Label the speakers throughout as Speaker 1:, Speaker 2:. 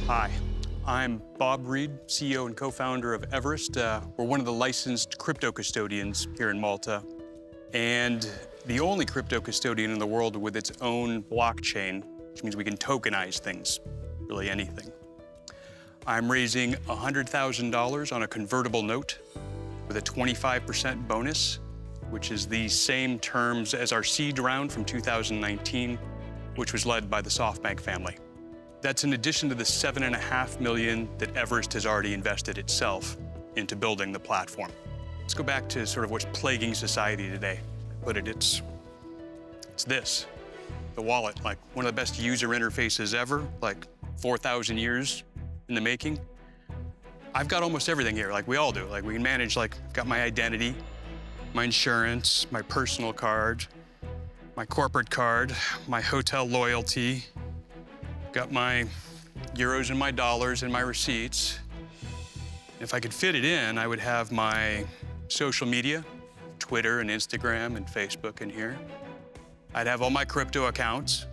Speaker 1: Hi, I'm Bob Reed, CEO and co-founder of Everest. We're one of the licensed crypto custodians here in Malta, and the only crypto custodian in the world with its own blockchain, which means we can tokenize things, really anything. I'm raising $100,000 on a convertible note with a 25% bonus, which is the same terms as our seed round from 2019, which was led by the SoftBank family. That's in addition to the $7.5 million that Everest has already invested itself into building the platform. Let's go back to sort of what's plaguing society today. But it's this, the wallet, like one of the best user interfaces ever, like 4,000 years in the making. I've got almost everything here, like we all do. Like we can manage, like, got my identity, my insurance, my personal card, my corporate card, my hotel loyalty, got my euros and my dollars and my receipts. If I could fit it in, I would have my social media, Twitter and Instagram and Facebook in here. I'd have all my crypto accounts,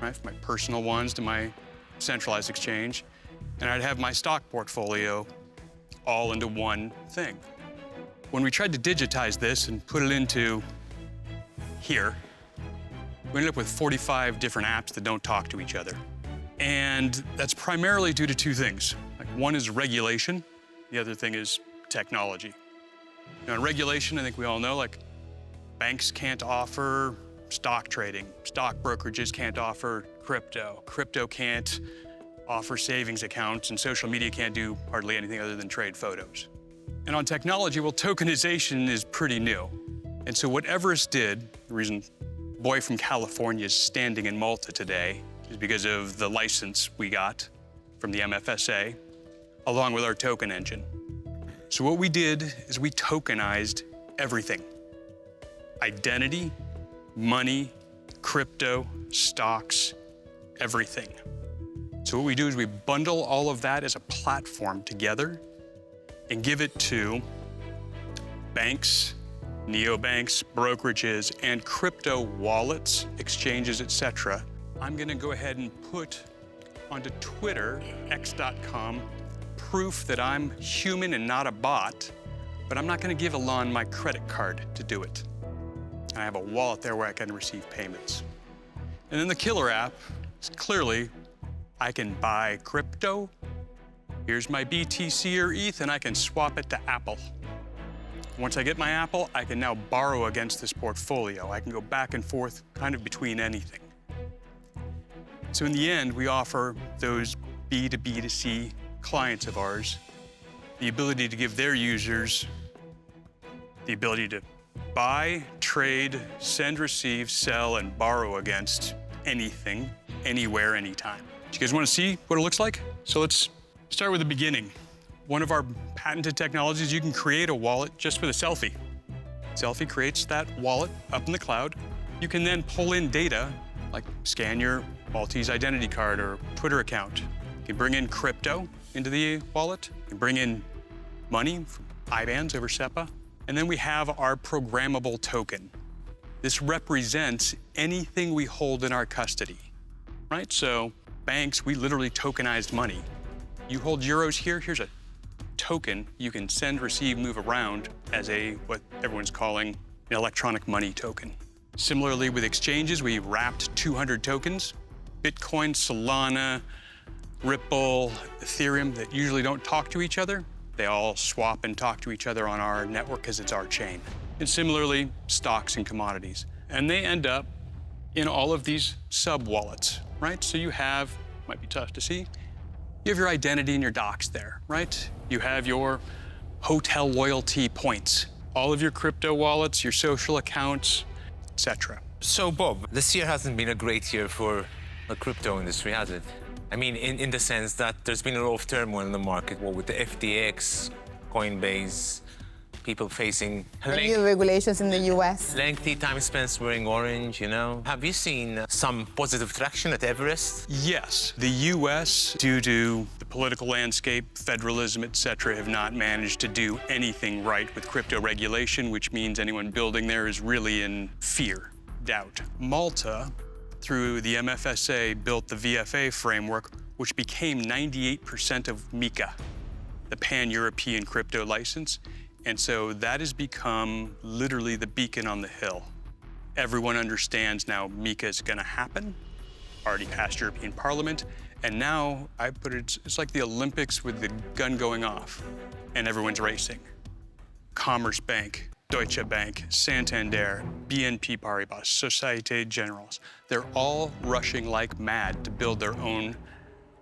Speaker 1: right, from my personal ones to my centralized exchange. And I'd have my stock portfolio all into one thing. When we tried to digitize this and put it into here, we ended up with 45 different apps that don't talk to each other. And that's primarily due to two things. Like, one is regulation, the other thing is technology. Now, in regulation, I think we all know, like, banks can't offer stock trading, stock brokerages can't offer crypto, crypto can't offer savings accounts, and social media can't do hardly anything other than trade photos. And on technology, well, tokenization is pretty new. And so what Everest did, the reason Boy from California is standing in Malta today, is because of the license we got from the MFSA, along with our token engine. So what we did is we tokenized everything. Identity, money, crypto, stocks, everything. So what we do is we bundle all of that as a platform together and give it to banks, neobanks, brokerages, and crypto wallets, exchanges, etc. I'm gonna go ahead and put onto Twitter, x.com, proof that I'm human and not a bot, but I'm not gonna give Elon my credit card to do it. And I have a wallet there where I can receive payments. And then the killer app is clearly, I can buy crypto, here's my BTC or ETH, and I can swap it to Apple. Once I get my Apple, I can now borrow against this portfolio. I can go back and forth kind of between anything. So in the end, we offer those B2B2C clients of ours the ability to give their users the ability to buy, trade, send, receive, sell, and borrow against anything, anywhere, anytime. Do you guys want to see what it looks like? So let's start with the beginning. One of our patented technologies, you can create a wallet just with a selfie. Selfie creates that wallet up in the cloud. You can then pull in data, like scan your Maltese identity card or Twitter account. You can bring in crypto into the wallet. You can bring in money from IBANs over SEPA. And then we have our programmable token. This represents anything we hold in our custody, right? So banks, we literally tokenized money. You hold euros here, here's a token you can send, receive, move around as what everyone's calling an electronic money token. Similarly, with exchanges, we wrapped 200 tokens, Bitcoin, Solana, Ripple, Ethereum, that usually don't talk to each other. They all swap and talk to each other on our network because it's our chain. And similarly, stocks and commodities. And they end up in all of these sub-wallets, right? So you have, might be tough to see, you have your identity and your docs there, right? You have your hotel loyalty points, all of your crypto wallets, your social accounts, etc.
Speaker 2: So, Bob, this year hasn't been a great year for the crypto industry, has it? I mean, in the sense that there's been a lot of turmoil in the market, with the FTX, Coinbase, people facing
Speaker 3: new regulations in the US.
Speaker 2: Lengthy time spent wearing orange, you know. Have you seen some positive traction at Everest?
Speaker 1: Yes. The US, due to the political landscape, federalism, etc., have not managed to do anything right with crypto regulation, which means anyone building there is really in fear, doubt. Malta through the MFSA, built the VFA framework, which became 98% of MiCA, the Pan-European crypto license. And so that has become literally the beacon on the hill. Everyone understands now MiCA is gonna happen, already passed European Parliament, and now I put it, it's like the Olympics with the gun going off, and everyone's racing. Commerce Bank, Deutsche Bank, Santander, BNP Paribas, Societe Generale, they're all rushing like mad to build their own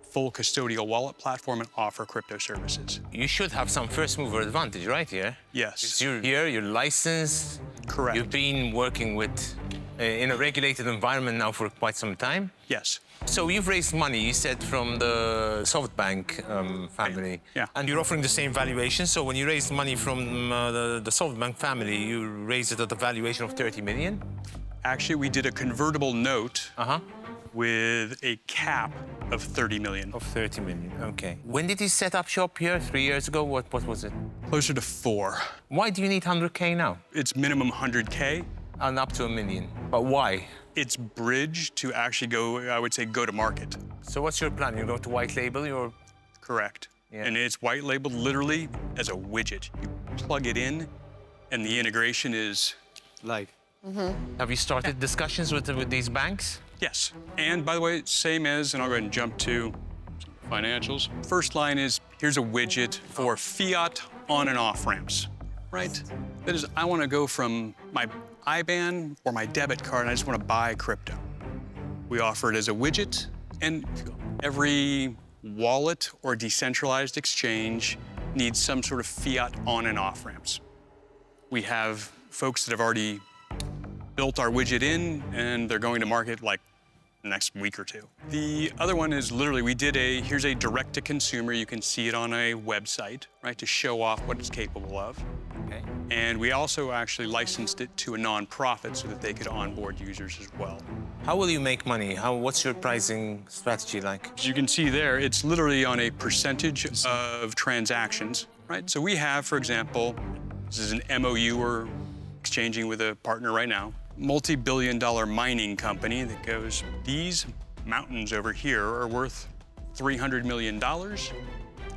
Speaker 1: full custodial wallet platform and offer crypto services.
Speaker 2: You should have some first mover advantage, right, here?
Speaker 1: Yes.
Speaker 2: You're here, you're licensed.
Speaker 1: Correct.
Speaker 2: You've been working with, in a regulated environment now for quite some time.
Speaker 1: Yes.
Speaker 2: So you've raised money, you said, from the SoftBank family.
Speaker 1: Yeah.
Speaker 2: And you're offering the same valuation. So when you raised money from the SoftBank family, you raised it at a valuation of 30 million?
Speaker 1: Actually, we did a convertible note
Speaker 2: Uh-huh.
Speaker 1: with a cap of 30 million.
Speaker 2: Of 30 million, okay. When did you set up shop here? 3 years ago? What was it?
Speaker 1: Closer to 4.
Speaker 2: Why do you need 100K now?
Speaker 1: It's minimum 100K.
Speaker 2: And up to $1 million. But why?
Speaker 1: It's bridge to actually go, I would say, go to market.
Speaker 2: So what's your plan? You're going to white label your...
Speaker 1: Correct.
Speaker 2: Yeah.
Speaker 1: And it's white labeled literally as a widget. You plug it in, and the integration is
Speaker 4: Live.
Speaker 2: Have you started discussions with these banks?
Speaker 1: yes. And by the way, same as, and I'll go ahead and jump to financials. First line is, here's a widget for fiat on and off ramps, right? That is, I want to go from my IBAN or my debit card, and I just want to buy crypto. We offer it as a widget, and every wallet or decentralized exchange needs some sort of fiat on and off ramps. We have folks that have already built our widget in, and they're going to market like next week or two. The other one is literally, we did here's a direct to consumer. You can see it on a website, right, to show off what it's capable of.
Speaker 2: Okay.
Speaker 1: And we also actually licensed it to a nonprofit so that they could onboard users as well.
Speaker 2: How will you make money? What's your pricing strategy like?
Speaker 1: As you can see there, it's literally on a percentage of transactions, right? So we have, for example, this is an MOU we're exchanging with a partner right now, multi-billion-dollar mining company that goes, these mountains over here are worth $300 million.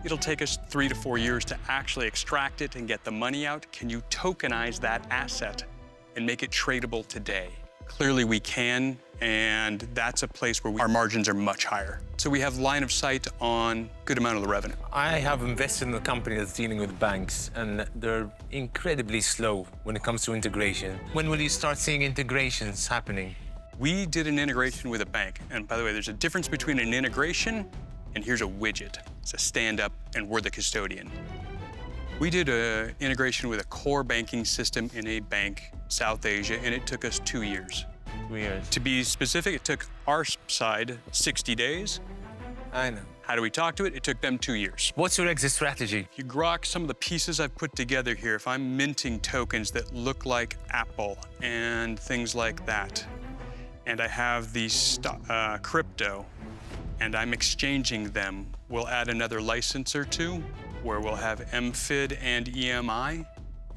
Speaker 1: It'll take us 3 to 4 years to actually extract it and get the money out. Can you tokenize that asset and make it tradable today? Clearly we can, and that's a place where our margins are much higher. So we have line of sight on a good amount of the revenue.
Speaker 2: I have invested in a company that's dealing with banks, and they're incredibly slow when it comes to integration. When will you start seeing integrations happening?
Speaker 1: We did an integration with a bank. And by the way, there's a difference between an integration and here's a widget. It's a stand-up, and we're the custodian. We did an integration with a core banking system in a bank, South Asia, and it took us 2 years.
Speaker 2: 2 years.
Speaker 1: To be specific, it took our side 60 days.
Speaker 2: I know.
Speaker 1: How do we talk to it? It took them 2 years.
Speaker 2: What's your exit strategy?
Speaker 1: If you grok some of the pieces I've put together here, if I'm minting tokens that look like Apple and things like that, and I have these crypto, and I'm exchanging them, we'll add another license or two, where we'll have MFID and EMI,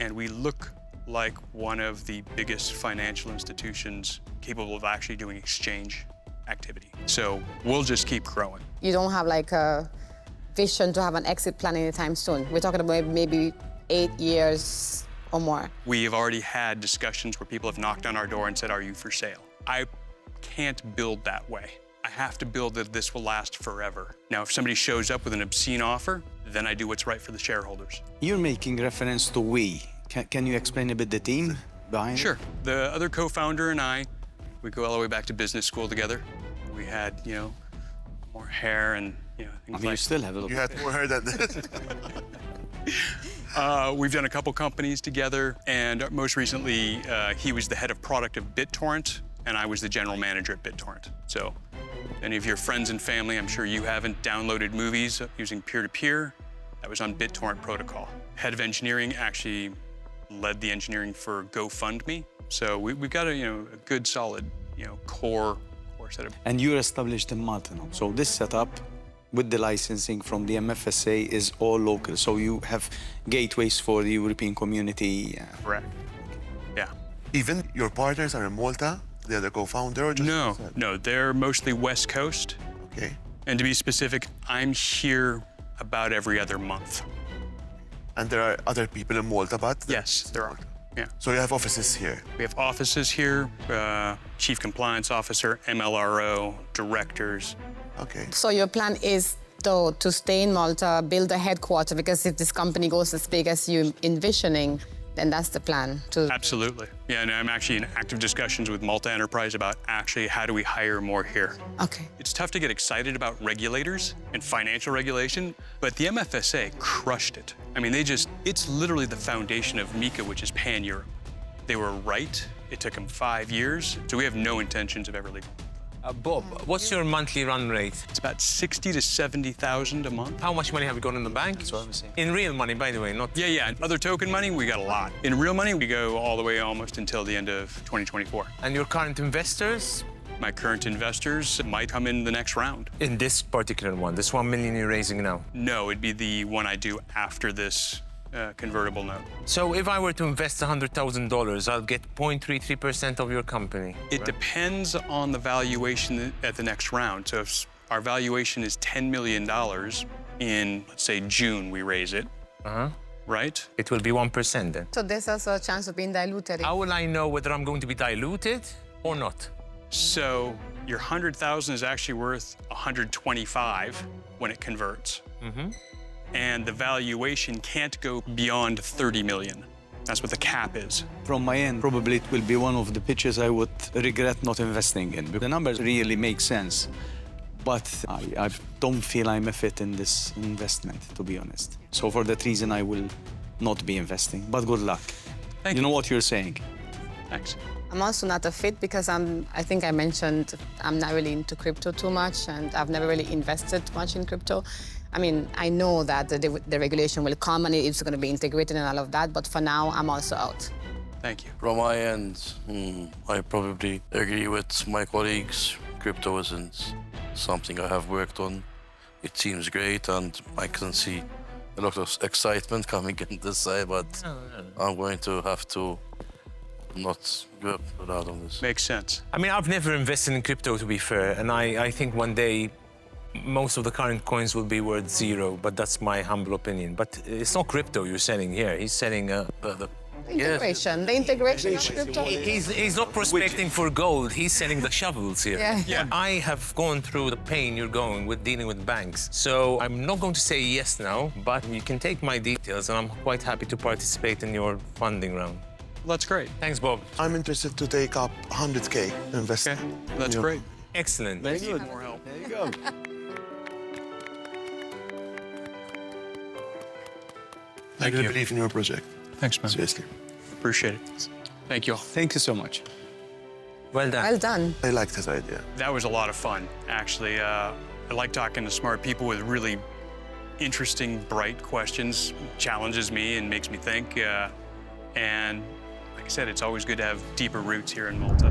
Speaker 1: and we look like one of the biggest financial institutions capable of actually doing exchange activity. So we'll just keep growing.
Speaker 3: You don't have like a vision to have an exit plan anytime soon. We're talking about maybe 8 years or more.
Speaker 1: We have already had discussions where people have knocked on our door and said, are you for sale? I can't build that way. I have to build that this will last forever. Now, if somebody shows up with an obscene offer, then I do what's right for the shareholders.
Speaker 4: You're making reference to we. Can you explain a bit the team behind it?
Speaker 1: Sure. The other co-founder and I, we go all the way back to business school together. We had, more hair and, things
Speaker 4: I mean,
Speaker 1: like
Speaker 4: you still have a little
Speaker 5: You had more hair than this.
Speaker 1: We've done a couple companies together, and most recently, he was the head of product of BitTorrent, and I was the general manager at BitTorrent. So, any of your friends and family, I'm sure you haven't downloaded movies using peer-to-peer. That was on BitTorrent protocol. Head of engineering actually led the engineering for GoFundMe. So we've got a good, solid, core set of.
Speaker 4: And you're established in Malta now. So this setup with the licensing from the MFSA is all local. So you have gateways for the European community.
Speaker 1: Correct. Yeah.
Speaker 5: Even your partners are in Malta? the other co-founder, or just
Speaker 1: No,
Speaker 5: yourself?
Speaker 1: no, they're mostly West Coast.
Speaker 5: Okay.
Speaker 1: And to be specific, I'm here about every other month.
Speaker 5: And there are other people in Malta, but
Speaker 1: Yes, there are. Yeah.
Speaker 5: So you have offices here.
Speaker 1: We have offices here, Chief Compliance Officer, MLRO, directors.
Speaker 5: Okay.
Speaker 3: So your plan is, though, to stay in Malta, build a headquarter, because if this company goes as big as you're envisioning, then that's the plan.
Speaker 1: Absolutely. Yeah, and I'm actually in active discussions with Malta Enterprise about actually how do we hire more here.
Speaker 3: Okay.
Speaker 1: It's tough to get excited about regulators and financial regulation, but the MFSA crushed it. I mean, it's literally the foundation of MiCA, which is pan-Europe. They were right. It took them 5 years, so we have no intentions of ever leaving.
Speaker 2: Bob, what's your monthly run rate?
Speaker 1: It's about 60 to 70,000 a month.
Speaker 2: How much money have you got in the bank?
Speaker 4: That's what I'm saying.
Speaker 2: In real money, by the way, not...
Speaker 1: Yeah. Other token money, we got a lot. In real money, we go all the way almost until the end of 2024.
Speaker 2: And your current investors?
Speaker 1: My current investors might come in the next round.
Speaker 2: In this particular one, this 1 million you're raising now.
Speaker 1: No, it'd be the one I do after this convertible note.
Speaker 2: So if I were to invest $100,000, I'll get 0.33% of your company.
Speaker 1: It depends on the valuation at the next round. So if our valuation is $10 million in, let's say, June, we raise it, right?
Speaker 2: It will be 1% then.
Speaker 3: So there's also a chance of being diluted.
Speaker 2: How will I know whether I'm going to be diluted or not?
Speaker 1: So your 100,000 is actually worth 125 when it converts. And the valuation can't go beyond 30 million. That's what the cap is.
Speaker 4: From my end, probably it will be one of the pitches I would regret not investing in. The numbers really make sense, but I don't feel I'm a fit in this investment, to be honest. So for that reason, I will not be investing, but good luck.
Speaker 1: Thank
Speaker 4: You
Speaker 1: you.
Speaker 4: know what you're saying.
Speaker 1: Thanks.
Speaker 3: I'm also not a fit because I think I mentioned I'm not really into crypto too much, and I've never really invested much in crypto. I mean, I know that the regulation will come and it's going to be integrated and all of that, but for now, I'm also out.
Speaker 1: Thank you.
Speaker 6: From my end, I probably agree with my colleagues. Crypto isn't something I have worked on. It seems great, and I can see a lot of excitement coming in this side, but I'm going to have to not go out on this.
Speaker 1: Makes sense.
Speaker 2: I mean, I've never invested in crypto, to be fair, and I think one day most of the current coins will be worth zero, but that's my humble opinion. But it's not crypto you're selling here. He's selling the
Speaker 3: Integration, the integration of crypto.
Speaker 2: He's not prospecting for gold. He's selling the shovels here.
Speaker 3: Yeah.
Speaker 2: I have gone through the pain you're going with dealing with banks. So I'm not going to say yes now, but you can take my details, and I'm quite happy to participate in your funding round.
Speaker 1: Well, that's great.
Speaker 2: Thanks, Bob.
Speaker 5: I'm interested to take up 100K investment.
Speaker 1: Okay, that's great.
Speaker 2: Excellent.
Speaker 4: Very good.
Speaker 1: More help.
Speaker 4: There you go.
Speaker 5: I really believe in your project.
Speaker 1: Thanks, man.
Speaker 5: Seriously.
Speaker 1: Appreciate it. Thank you all.
Speaker 4: Thank you so much.
Speaker 2: Well done.
Speaker 3: Well done.
Speaker 5: I like that idea.
Speaker 1: That was a lot of fun, actually. I like talking to smart people with really interesting, bright questions. Challenges me and makes me think. And like I said, it's always good to have deeper roots here in Malta.